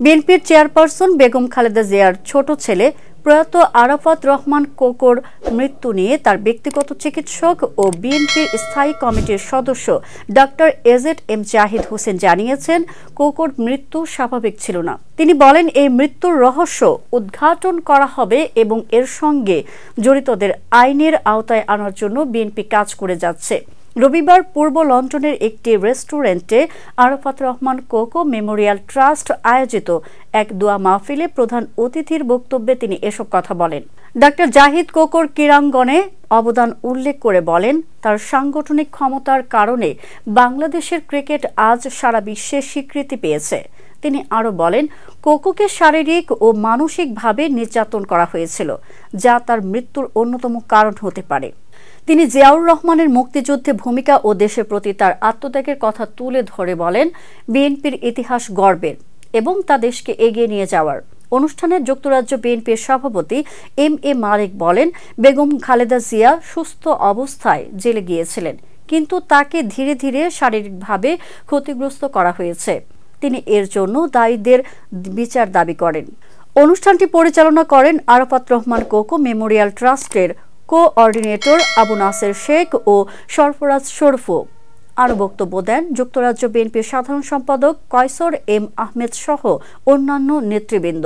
বিএনপির চেয়ারপারসন বেগম খালেদা জিয়ার ছোট ছেলে প্রয়াত আরাফাত রহমান কোকোর মৃত্যু নিয়ে তার ব্যক্তিগত চিকিৎসক ও বিএনপির স্থায়ী কমিটির সদস্য doctor A Z M Zahid Hossain জানিয়েছেন, কোকোর মৃত্যু স্বাভাবিক ছিল না। তিনি বলেন, এই মৃত্যুর রহস্য উদ্ঘাটন করা হবে এবং এর সঙ্গে জড়িতদের আইনের আওতায় আনার জন্য বিএনপি কাজ করে যাচ্ছে। রবিবার পূর্ব লন্ডনের একটি রেস্টুরেন্টে Arafat Rahman cocoa Memorial trust আয়োজিত এক দোয়া মাহফিলে প্রধান অতিথির বক্তব্যে তিনি এসব কথা বলেন। ডক্টর জাহিদ কোকোর ক্রীড়াঙ্গনে অবদান উল্লেখ করে বলেন, তার সাংগঠনিক ক্ষমতার কারণে বাংলাদেশের ক্রিকেট আজ সারা বিশ্বে স্বীকৃতি পেয়েছে। তিনি আরও বলেন, কোকোকে শারীরিক ও মানসিকভাবে নির্যাতন করা হয়েছিল, যা তার মৃত্যুর অন্যতম কারণ হতে পারে। তিনি জিয়াউর রহমানের মুক্তিযুদ্ধে ভূমিকা ও দেশের প্রতি তার আত্মত্যাগের কথা তুলে ধরে বলেন, বিএনপির ইতিহাস গর্বের এবং তা দেশকে এগিয়ে নিয়ে যাওয়ার। অনুষ্ঠানে যুক্তরাজ্য বিএনপির সভাপতি এম এ মালিক বলেন, বেগম খালেদা জিয়া সুস্থ অবস্থায় জেলে গিয়েছিলেন, কিন্তু তাকে ধীরে ধীরে শারীরিকভাবে ক্ষতিগ্রস্ত করা হয়েছে। তিনি এর জন্য দায়ীদের বিচার দাবি করেন। অনুষ্ঠানটি পরিচালনা করেন আরাফাত রহমান কোকো মেমোরিয়াল ট্রাস্টের কোঅর্ডিনেটর আবু নাসের শেখ ও সরফরাজ শরফু। আরও বক্তব্য দেন যুক্তরাজ্য বিএনপির সাধারণ সম্পাদক কয়সর এম আহমেদ সহ অন্যান্য নেতৃবৃন্দ।